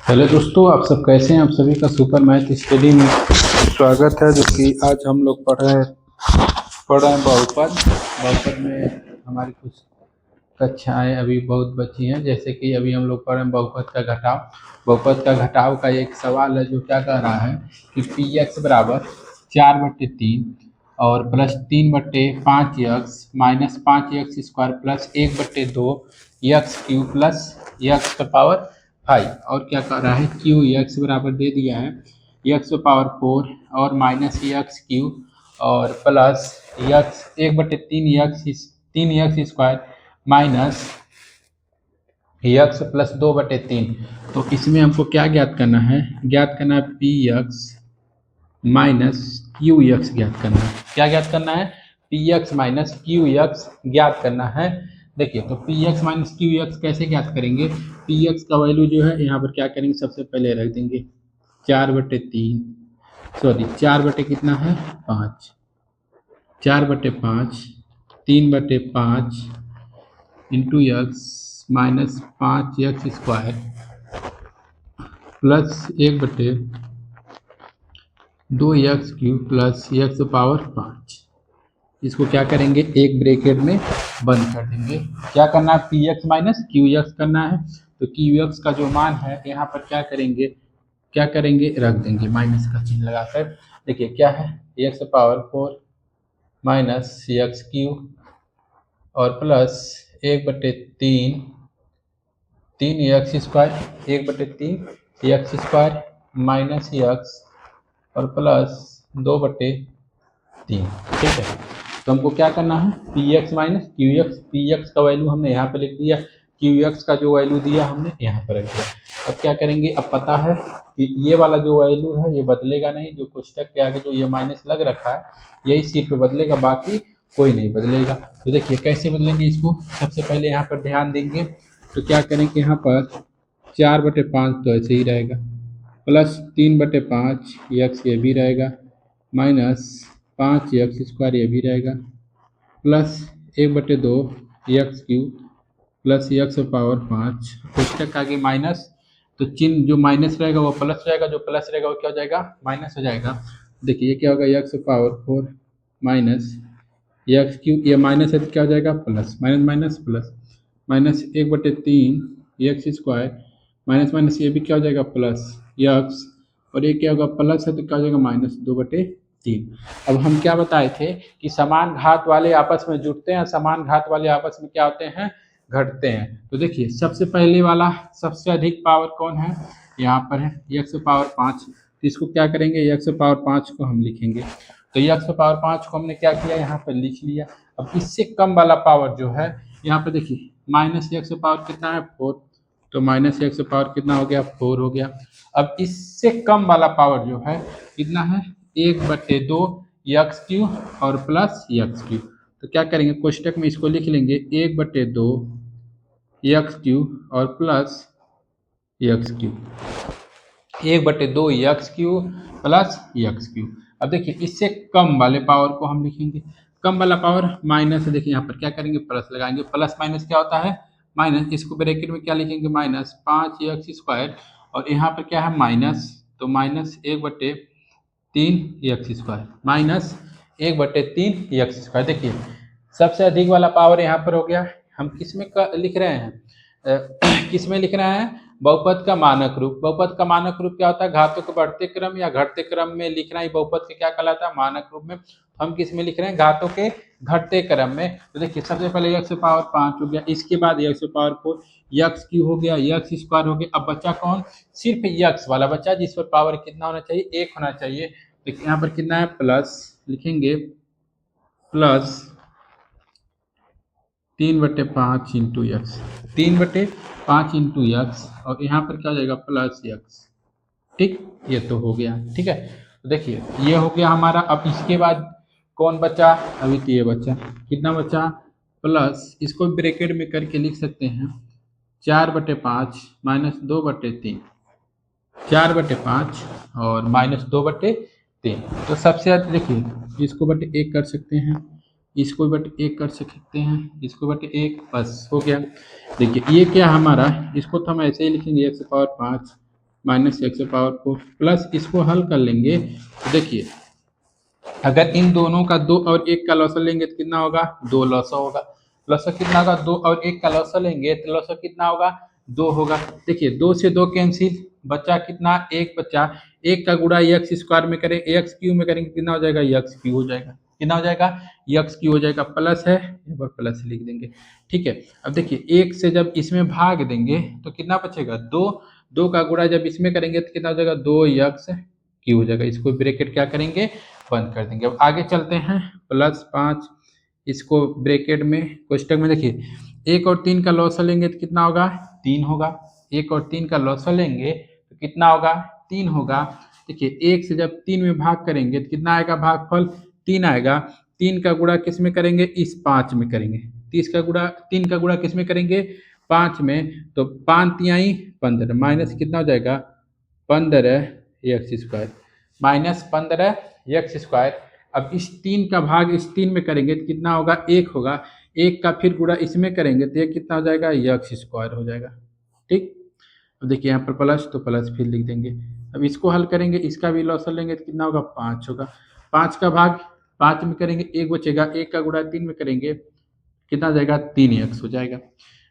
Hello दोस्तों, आप सब कैसे हैं। आप सभी का सुपर मैथ स्टडी में स्वागत है। जो कि आज हम लोग पढ़ रहे हैं बहुपद में हमारी कुछ कक्षाएं अभी बहुत बची हैं। जैसे कि अभी हम लोग पढ़ रहे हैं बहुपद का घटाव का एक सवाल है जो क्या कह रहा है कि पी एक्स बराबर 4/3 और plus 3/5 x minus 5 x square plus 1/2 x Q plus x का पावर 5। और क्या कर रहा है, क्यू एक्स बराबर दे दिया है एक्स पावर 4 और माइनस एक्स क्यू और plus x 1/3 x minus x plus 2/3। तो इसमें हमको क्या ज्ञात करना है, P X minus Q x ज्ञात करना है। क्या ज्ञात करना है, P X minus Q x ज्ञात करना है। देखिए, तो P X minus Q x कैसे ज्ञात करेंगे। पी एक्स का वैल्यू जो है यहाँ पर क्या करेंगे, सबसे पहले रख देंगे 4/3, सॉरी 4 कितना है 5, 4/5 3/5 into x minus 5 x square plus 1/2 x cube plus x power 5। इसको क्या करेंगे, एक ब्रैकेट में बंद कर देंगे। क्या करना है, P X minus Q x करना है। तो क्यू एक्स का जो मान है यहाँ पर क्या करेंगे रख देंगे माइनस का चिन्ह लगाकर। देखिए क्या है, X power 4 minus X Q और plus 1/3 3 X square 1/3 X square minus X और प्लस 2/3। ठीक है, तो हमको क्या करना है, P X minus Q X. P X का वैल्यू हमने यहाँ पे लिख दिया, क्यू एक्स का जो वैल्यू दिया हमने यहाँ पर रख दिया। अब क्या करेंगे, अब पता है कि ये वाला जो वैल्यू है ये बदलेगा नहीं, जो कोष्टक के आगे जो ये माइनस लग रखा है यही सिर्फ बदलेगा, बाकी कोई नहीं बदलेगा। तो देखिए कैसे बदलेंगे इसको, सबसे पहले यहाँ पर ध्यान देंगे। तो क्या करेंगे, यहाँ पर 4/5 तो ऐसे ही रहेगा, प्लस 3/5 एक्स ये भी रहेगा, माइनस 5 एक्स स्क्वायर ये भी रहेगा, plus 1/2 x cube plus x power 5 कोष्टक आगे माइनस। तो चिन्ह जो माइनस रहेगा वो प्लस रहेगा, जो प्लस रहेगा वो क्या हो जाएगा, माइनस हो जाएगा। देखिए ये क्या होगा, x power 4 minus x cube, ये माइनस है तो क्या हो जाएगा plus, minus minus plus, minus 1/3 X square minus minus ये भी क्या हो जाएगा प्लस एक्स, और ये क्या होगा प्लस है तो क्या हो जाएगा -2/3। अब हम क्या बताए थे कि समान घात वाले आपस में जुड़ते हैं, समान घात वाले आपस में क्या होते हैं, घटते हैं। तो देखिए सबसे पहले वाला सबसे अधिक पावर कौन है, यहाँ पर है एक्स पावर 5। तो इसको क्या करेंगे, एक्स पावर 5 को हम लिखेंगे। तो एक्स पावर 5 को हमने क्या किया, यहाँ पर लिख लिया। अब इससे कम वाला पावर जो है यहाँ पर देखिए, माइनस एक्स पावर कितना है 4, तो माइनस एक्स पावर कितना हो गया 4 हो गया। अब इससे कम वाला पावर जो है कितना है, 1/2 एक्स क्यू और प्लस एक्स क्यू। तो क्या करेंगे, कोष्टक में इसको लिख लेंगे 1/2 एक्स क्यू और plus x Q, 1/2 x Q plus x Q. अब देखिए इससे कम वाले पावर को हम लिखेंगे, कम वाला पावर माइनस। देखिए यहाँ पर क्या करेंगे, प्लस लगाएंगे, प्लस माइनस क्या होता है माइनस। इसको ब्रैकेट में क्या लिखेंगे, माइनस 5 एक्स स्क्वायर और यहाँ पर क्या है माइनस, तो minus 1/3 X square minus 1/3 X square. देखिए सबसे अधिक वाला पावर यहाँ पर हो गया। हम किस में लिख रहे हैं, किस में लिख रहे हैं, बहुपद का मानक रूप। बहुपद का मानक रूप क्या होता है, घातों के बढ़ते क्रम या घटते क्रम में लिखना ही बहुपद के क्या कहलाता है, मानक रूप में। हम किस में लिख रहे हैं, घातों के घटते क्रम में। तो देखिए सबसे पहले एक्स पावर 5 हो गया, इसके बाद एक्स पावर 4, एक्स क्यू हो गया, एक्स स्क्वायर हो गया। अब बचा कौन, सिर्फ एक्स वाला बचा, जिस पर पावर कितना होना चाहिए, 1 होना चाहिए। तो यहाँ पर कितना है, प्लस लिखेंगे, plus 3/5 into x, 3/5 into x और यहाँ पर क्या हो जाएगा प्लस एक्स। ठीक, ये तो हो गया। ठीक है, तो देखिए ये हो गया हमारा। अब इसके बाद कौन बचा, अभी तो ये बचा, कितना बचा, प्लस इसको ब्रैकेट में करके लिख सकते हैं 4/5 माइनस 2/3, 4/5 और माइनस 2/3। तो सबसे अधिक देखिए इसको बटे 1 कर सकते हैं, इसको बटे 1 कर सकते हैं, इसको बटे 1, बस हो गया। देखिए ये क्या हमारा, इसको तो हम ऐसे ही लिखेंगे x power 5 minus X power 4 plus इसको हल कर लेंगे तो देखिए अगर इन दोनों का 2 और 1 का लॉसा लेंगे तो कितना होगा 2 लॉसा होगा। लॉसा कितना होगा 2 और 1 का लॉसा लेंगे तो लॉसा कितना होगा 2 होगा। देखिए 2 से 2 कैंसिल, बचा कितना 1 बचा। 1 का गुणा एक्स स्क्वायर में करें एक्स क्यू में करेंगे कितना हो जाएगा एक्स क्यू हो जाएगा। कितना हो जाएगा एक्स क्यू हो जाएगा। प्लस है यहाँ पर प्लस लिख देंगे। ठीक है अब देखिए 1 से जब इसमें भाग देंगे तो कितना बचेगा 2। 2 का गुणा जब इसमें करेंगे तो कितना हो जाएगा 2 एक्स क्यू हो जाएगा। इसको ब्रैकेट क्या करेंगे बंद कर देंगे। अब आगे चलते हैं +5 इसको ब्रैकेट में कोष्टक में देखिए 1 और 3 का लॉसा लेंगे तो कितना होगा 3 होगा। 1 और 3 का लॉसा लेंगे तो कितना होगा 3 होगा। देखिए 1 से जब 3 में भाग करेंगे तो कितना आएगा भागफल 3 आएगा। 3 का गुणा किस में करेंगे इस 5 में करेंगे। 3 का गुणा किस में करेंगे 5 में तो 5 तिहाई 15 माइनस कितना हो जाएगा 15 x square minus 15 x square. अब इस 3 का भाग इस 3 में करेंगे तो कितना होगा 1 होगा। 1 का फिर गुणा इसमें करेंगे तो ये कितना हो जाएगा एक्स स्क्वायर हो जाएगा। ठीक अब देखिए यहाँ पर प्लस तो प्लस फिर लिख देंगे। अब इसको हल करेंगे इसका भी लॉसर लेंगे तो कितना होगा 5 होगा। 5 का भाग 5 में करेंगे 1 बचेगा। 1 का गुणा 3 में करेंगे कितना हो जाएगा 3 एक्स हो जाएगा।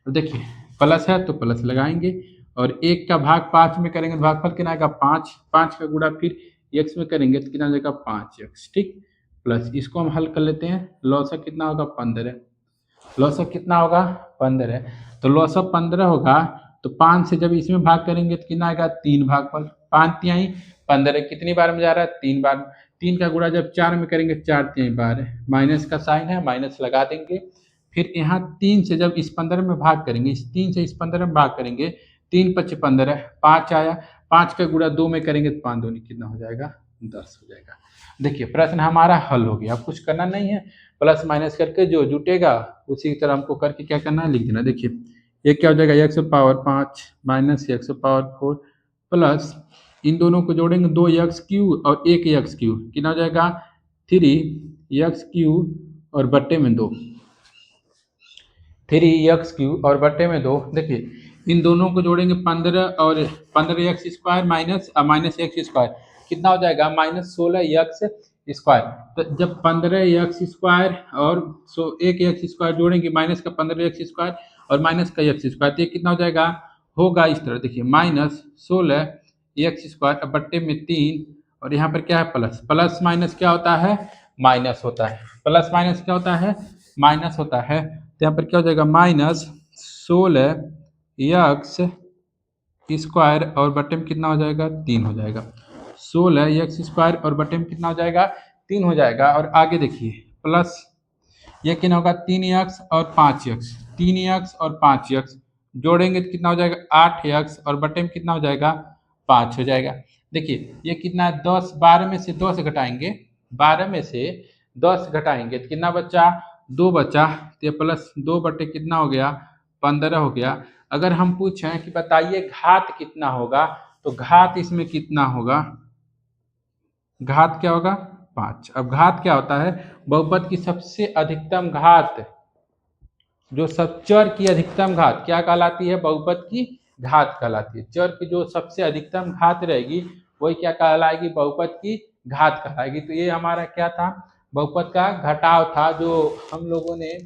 अब देखिए प्लस है तो प्लस लगाएंगे और 1 का भाग 5 में करेंगे भागफल कितना आएगा 5। 5 का गुणा फिर एक्स में करेंगे तो कितना हो जाएगा 5 एक्स। ठीक प्लस इसको हम हल कर लेते हैं। लॉसक कितना होगा 15। लॉसक कितना होगा 15 तो लॉसक 15 होगा तो 5 से जब इसमें भाग करेंगे तो कितना आएगा 3 भागफल 5 तिहाई 15 कितनी बार में जा रहा है 3 बार। 3 का गुणा जब 4 में करेंगे 4 तिहाई बार माइनस का साइन है माइनस लगा देंगे। फिर यहाँ 3 से जब इस 15 में भाग करेंगे इस 3 से इस 15 में भाग करेंगे 3 × 5 = 15 5 आया। 5 का गुणा 2 में करेंगे तो 5 दूनी कितना हो जाएगा 10 हो जाएगा। देखिए प्रश्न हमारा हल हो गया। अब कुछ करना नहीं है प्लस माइनस करके जो जुटेगा उसी की तरह हमको करके क्या करना है लिख देना। देखिए ये क्या हो जाएगा X power 5 minus X power 4 plus इन दोनों को जोड़ेंगे 2 एक्स क्यू और 1 एक्स क्यू कितना हो जाएगा 3 एक्स क्यू और बट्टे में 2 3 एक्स क्यू और बट्टे में 2। देखिए इन दोनों को जोड़ेंगे 15 और 15 x square minus x square कितना हो जाएगा -16 एक्स स्क्वायर। तो जब 15 एक्स स्क्वायर और 1 एक्स स्क्वायर जोड़ेंगे माइनस का 15 एक्स स्क्वायर और माइनस का एक्स स्क्वायर तो ये कितना हो जाएगा होगा इस तरह। देखिए -16 एक्स स्क्वायर बट्टे में 3 और यहाँ पर क्या है प्लस। प्लस माइनस क्या होता है माइनस होता है। प्लस माइनस क्या होता है माइनस होता है। तो यहाँ पर क्या हो जाएगा -16 एक्स स्क्वायर और बटे में कितना हो जाएगा 3 हो जाएगा। 16 एक्स स्क्वायर और बटे में कितना हो जाएगा 3 हो जाएगा। और आगे देखिए प्लस ये कितना होगा 3 एक्स और 5 एक्स 3 एक्स और 5 एक्स जोड़ेंगे तो कितना हो जाएगा 8 एक्स और बटे में कितना हो जाएगा 5 हो जाएगा। देखिए ये कितना है 10 12 में से 10 घटाएंगे 12 में से 10 घटाएंगे तो कितना बचा 2 बचा। तो प्लस 2 बटे कितना हो गया 15 हो गया। अगर हम पूछें कि बताइए घात कितना होगा तो घात इसमें कितना होगा घात क्या होगा 5। अब घात क्या होता है बहुपद की सबसे अधिकतम घात जो सब चर की अधिकतम घात क्या कहलाती है बहुपद की घात कहलाती है। चर की जो सबसे अधिकतम घात रहेगी वही क्या कहलाएगी बहुपद की घात कहलाएगी। तो ये हमारा क्या था बहुपद का घटाव था जो हम लोगों ने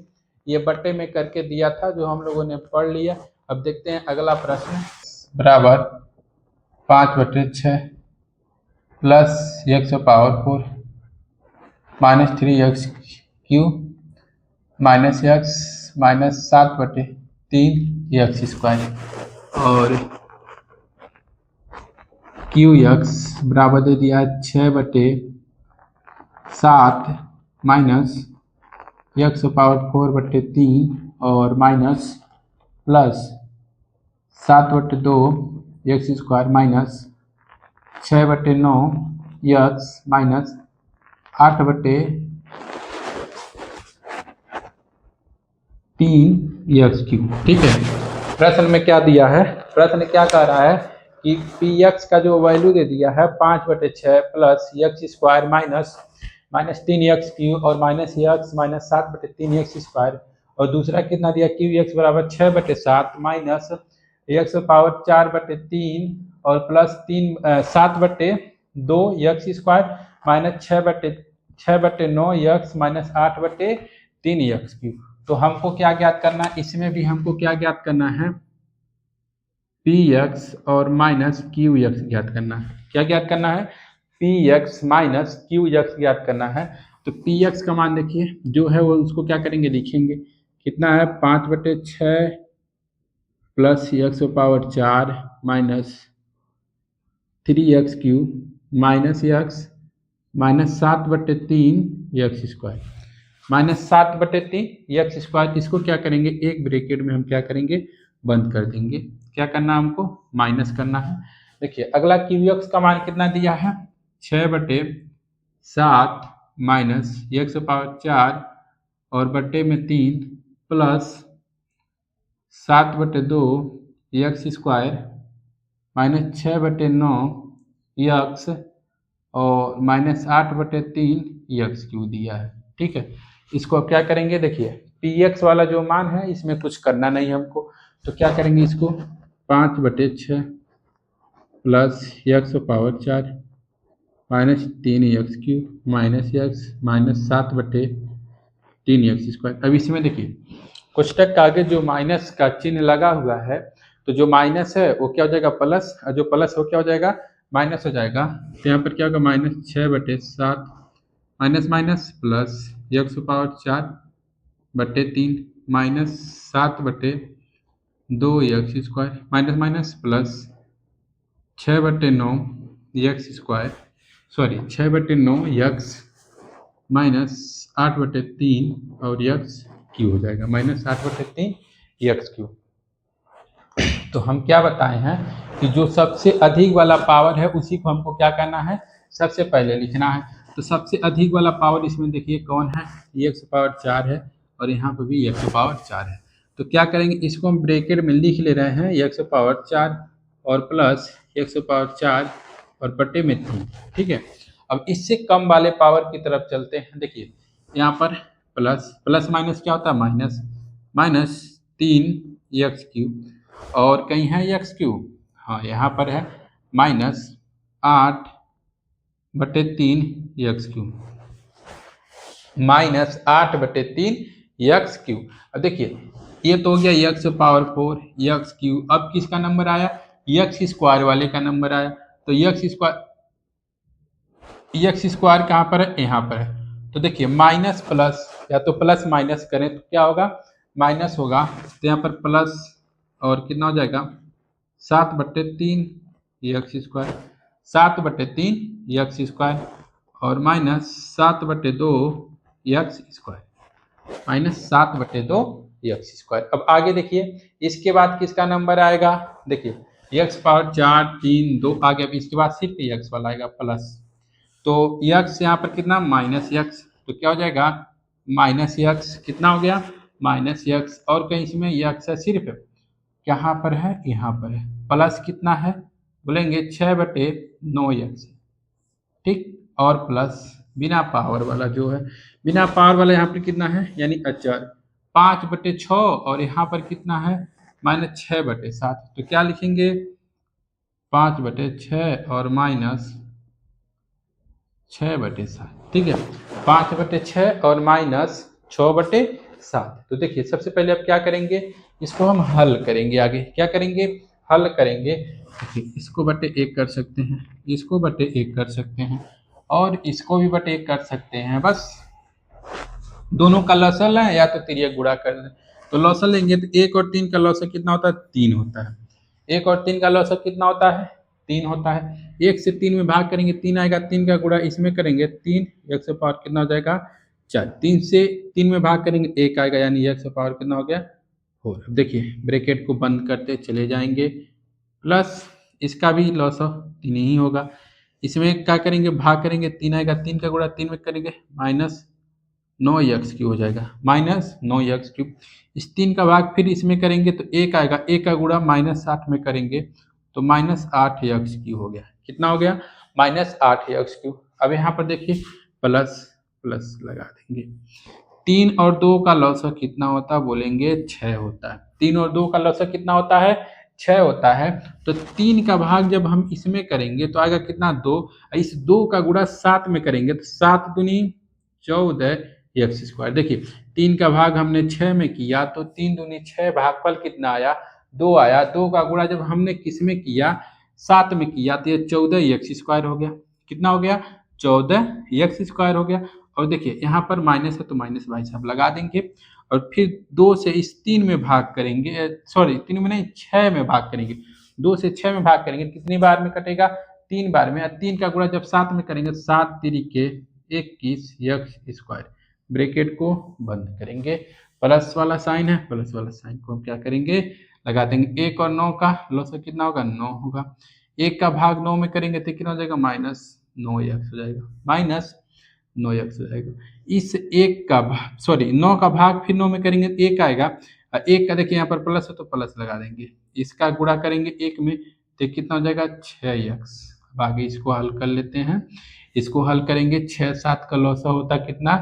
ये बट्टे में करके दिया था जो हम लोगों ने पढ़ लिया। अब देखते हैं अगला प्रश्न बराबर 5/6 plus x power 4 minus 3 x Q minus X minus 7/3 X square और क्यू एक्स बराबर दे दिया 6/7 माइनस एक्स पावर 4/3 और minus plus 7/2 x square minus 6/9 x minus 8/3 x cube. ठीक है प्रश्न में क्या दिया है प्रश्न क्या कह रहा है कि पी एक्स का जो वैल्यू दे दिया है 5/6 plus X square minus 3 X cube और minus X minus 7/3 X square और दूसरा कितना दिया क्यू एक्स बराबर 6/7 माइनस एक्स पावर 4/3 और plus 7/2 x square minus 6/9 x minus 8/3 x cube. तो हमको क्या ज्ञात करना है, इसमें भी हमको क्या ज्ञात करना है, पी एक्स और माइनस क्यू एक्स ज्ञात करना है। क्या ज्ञात करना है, P X minus Q x ज्ञात करना है। तो पी एक्स का मान देखिए जो है वो उसको क्या करेंगे, लिखेंगे कितना है 5/6 plus x power 4 minus 3x cube minus X minus 7/3 X square minus 7/3 X square. इसको क्या करेंगे, एक ब्रैकेट में हम क्या करेंगे, बंद कर देंगे। क्या करना है, हमको माइनस करना है। देखिए अगला क्यू एक्स का मान कितना दिया है, 6/7 माइनस एक्स पावर 4 और बट्टे में 3 plus 7/2 x square minus 6/9 x और माइनस 8/3 एक्स क्यू दिया है। ठीक है, इसको अब क्या करेंगे, देखिए पी एक्स वाला जो मान है इसमें कुछ करना नहीं हमको, तो क्या करेंगे, इसको 5/6 plus x power 4 minus 3 X cube minus X minus 7/3 X square. अब इसमें देखिए कोष्टक का आगे जो माइनस का चिन्ह लगा हुआ है, तो जो माइनस है वो क्या हो जाएगा प्लस, और जो प्लस वो क्या हो जाएगा माइनस हो जाएगा। तो यहाँ पर क्या होगा, -6/7 minus minus plus x power 4/3 minus 7/2 x square minus minus plus 6/9 x square, sorry 6/9 x minus 8/3 और एक्स क्यू हो जाएगा माइनस 8/3 एक्स क्यू। तो हम क्या बताए हैं कि जो सबसे अधिक वाला पावर है उसी को हमको क्या करना है, सबसे पहले लिखना है। तो सबसे अधिक वाला पावर इसमें देखिए कौन है, एक्स पावर 4 है और यहाँ पर भी एक्स पावर 4 है। तो क्या करेंगे, इसको हम ब्रैकेट में लिख ले रहे हैं एक्स पावर 4 और प्लस एक्स पावर 4 और बटे में 3। ठीक है, अब इससे कम वाले पावर की तरफ चलते हैं। देखिए यहाँ पर प्लस प्लस माइनस क्या होता है, माइनस माइनस 3 एक्स क्यूब और कहीं है एक्स क्यूब, हाँ यहाँ पर है minus 8/3 x cube minus 8/3 x cube. अब देखिए ये तो हो गया एक्स पावर 4 एक्स क्यूब। अब किसका नंबर आया, एक्स स्क्वायर वाले का नंबर आया। तो एक्स स्क्वायर कहाँ पर है, यहाँ पर है। तो देखिए माइनस प्लस या तो प्लस माइनस करें तो क्या होगा, माइनस होगा। तो यहाँ पर प्लस और कितना हो जाएगा 7/3 एक्स स्क्वायर 7/3 एक्स स्क्वायर और minus 7/2 x square minus 7/2 x square. अब आगे देखिए इसके बाद किसका नंबर आएगा, देखिए एक्स पावर 4 3 2 आ गया। अब इसके बाद सिर्फ एक्स वाला आएगा प्लस, तो एक्स यहाँ पर कितना माइनस एक्स, तो क्या हो जाएगा माइनस एक्स, कितना हो गया माइनस एक्स और कहीं इसमें एक्स है सिर्फ, कहाँ पर है यहाँ पर है, प्लस कितना है बोलेंगे 6/9 एक्स। ठीक, और प्लस बिना पावर वाला जो है, बिना पावर वाला यहाँ पर कितना है यानी अचर 5/6 और यहाँ पर कितना है माइनस 6/7। तो क्या लिखेंगे 5/6 और माइनस 6/7। ठीक है, 5/6 और माइनस 6/7। तो देखिए सबसे पहले अब क्या करेंगे, इसको हम हल करेंगे। आगे क्या करेंगे, हल करेंगे। इसको बटे 1 कर सकते हैं, इसको बटे 1 कर सकते हैं और इसको भी बटे 1 कर सकते हैं। बस दोनों का लसल है या तो तिर्यक गुणा कर दें। तो लौसल लेंगे तो 1 और 3 का लौसल कितना होता है, 3 होता है। 1 और 3 का लौसल कितना होता है, 3 होता है। 1 से 3 में भाग करेंगे 3 आएगा, 3 का गुणा इसमें करेंगे 3 एक्स पावर कितना हो जाएगा 4। 3 से 3 में भाग करेंगे 1 आएगा यानी एक्स पावर कितना हो गया 4। अब देखिए ब्रैकेट को बंद करते चले जाएंगे, प्लस इसका भी लॉस ऑफ 3 ही होगा। इसमें क्या करेंगे भाग करेंगे 3 आएगा, 3 का गुणा 3 में करेंगे माइनस 9 एक्स क्यूब हो जाएगा माइनस 9 एक्स क्यूब। इस 3 का भाग फिर इसमें करेंगे तो 1 आएगा, 1 का गुणा माइनस 8 में करेंगे तो माइनस 8 एक्स क्यूब हो गया। कितना हो गया माइनस 8 एक्स क्यूब। अब यहाँ पर देखिए प्लस प्लस लगा देंगे। 3 और 2 का लॉसक कितना होता है बोलेंगे 6 होता है। 3 और 2 का लॉसक कितना होता है 6 होता है, तो 3 का भाग जब हम इसमें करेंगे तो आएगा कितना 2, इस 2 का गुणा 7 में करेंगे तो 7 दूनी 14 एक्स स्क्वायर। देखिए 3 का भाग हमने 6 में किया तो 3 दूनी 6, भागफल कितना आया 2 आया, 2 का गुणा जब हमने किस में किया 7 में किया तो ये 14 एक्स स्क्वायर हो गया। कितना हो गया 14 एक्स स्क्वायर हो गया। और देखिए यहाँ पर माइनस है तो माइनस भाई साहब लगा देंगे और फिर 2 से इस 3 में भाग करेंगे, सॉरी 3 में नहीं 6 में भाग करेंगे, 2 से 6 में भाग करेंगे कितनी बार में कटेगा 3 बार में। 3 का गुणा जब 7 में करेंगे 7 तिरिके 21 एक्स स्क्वायर, ब्रैकेट को बंद करेंगे, प्लस वाला साइन है, प्लस वाला साइन को हम क्या करेंगे लगा देंगे। 1 और 9 का लॉसर कितना होगा 9 होगा, 1 का भाग 9 में करेंगे तो कितना हो जाएगा माइनस 9 एक्स हो जाएगा, माइनस 9 एक्स हो जाएगा। इस 1 का भाग सॉरी 9 का भाग फिर 9 में करेंगे तो 1 आएगा, 1 का देखिए यहाँ पर प्लस है तो प्लस लगा देंगे, इसका गुणा करेंगे 1 में तो कितना हो जाएगा 6 एक्स। अब आगे इसको हल कर लेते हैं, इसको हल करेंगे 6 7 का लॉसा होता है कितना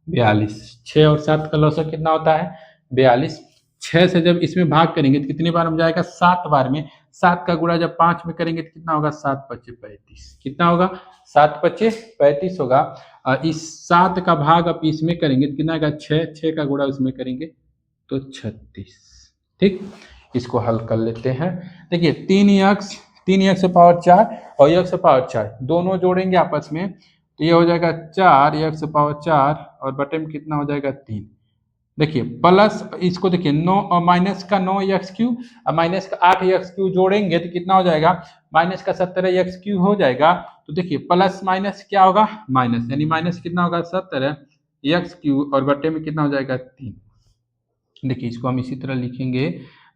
42, 6 और 7 का लॉसा कितना होता है 42। 6 से जब इसमें भाग करेंगे तो कितनी बार में जाएगा 7 बार में, 7 का गुणा जब 5 में करेंगे तो कितना होगा 7 पच्चे 35, कितना होगा 7 पच्चे 35 होगा। इस 7 का भाग अब इसमें करेंगे तो कितना आएगा 6, 6 का गुणा उसमें करेंगे तो 36। ठीक, इसको हल कर लेते हैं। देखिए 3 एक्स पावर 4 और एक्स पावर 4 दोनों जोड़ेंगे आपस में तो ये हो जाएगा 4 एक्स पावर 4 और बटे में कितना हो जाएगा 3। देखिए प्लस इसको देखिए 9 और माइनस का 9 एक्स क्यू और माइनस का 8 एक्स क्यू जोड़ेंगे तो कितना हो जाएगा माइनस का 17 एक्स क्यू हो जाएगा। तो देखिए प्लस माइनस क्या होगा माइनस, यानी माइनस कितना होगा 17 एक्स क्यू और बटे में कितना हो जाएगा 3। देखिए इसको हम इसी तरह लिखेंगे,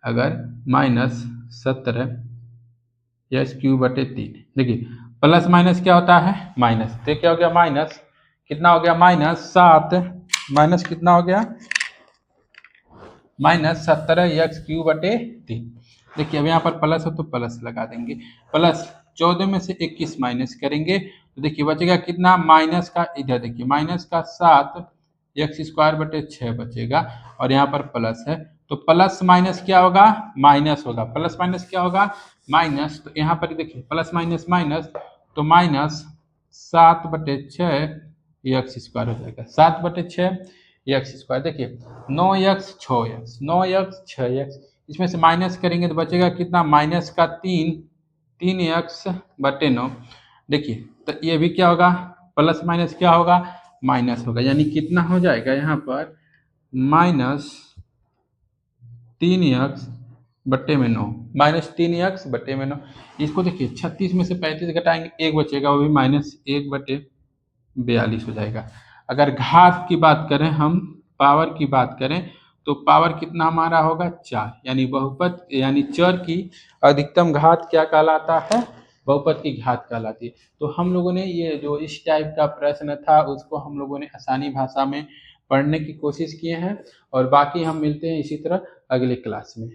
अगर माइनस 17 एक्स क्यू बटे 3, देखिए प्लस माइनस क्या होता है माइनस, तो क्या हो गया माइनस कितना हो गया माइनस 7, माइनस कितना हो गया माइनस 17 एक्स क्यू बटे 3। देखिए अब यहाँ पर प्लस हो तो प्लस लगा देंगे, प्लस 14 में से 21 माइनस करेंगे तो देखिए बचेगा कितना माइनस का, इधर देखिए माइनस का 7 एक्स स्क्वायर बटे 6 बचेगा और यहाँ पर प्लस है तो प्लस माइनस क्या होगा माइनस होगा, प्लस माइनस क्या होगा माइनस। तो यहाँ पर देखिए प्लस माइनस माइनस तो माइनस 7 बटे 6 एक्स स्क्वायर हो जाएगा, 7 बटे 6 एक्स स्क्वायर। देखिए 9 एक्स 6 एक्स, 9 एक्स 6 एक्स, इसमें से माइनस करेंगे तो बचेगा कितना माइनस का 3 एक्स बटे 9। देखिए तो ये भी क्या होगा प्लस माइनस क्या होगा माइनस होगा, यानी कितना हो जाएगा यहाँ पर माइनस 3 एक्स बटे में 9, माइनस 3 एक्स बटे में 9। इसको देखिए 36 में से 35 घटाएंगे 1 बचेगा, वो भी माइनस 1 बटे 42 हो जाएगा। अगर घात की बात करें हम, पावर की बात करें तो पावर कितना हमारा होगा 4, यानी बहुपद यानी चर की अधिकतम घात क्या कहलाता है बहुपद की घात कहलाती है। तो हम लोगों ने ये जो इस टाइप का प्रश्न था उसको हम लोगों ने आसानी भाषा में पढ़ने की कोशिश किए हैं और बाकी हम मिलते हैं इसी तरह अगले क्लास में।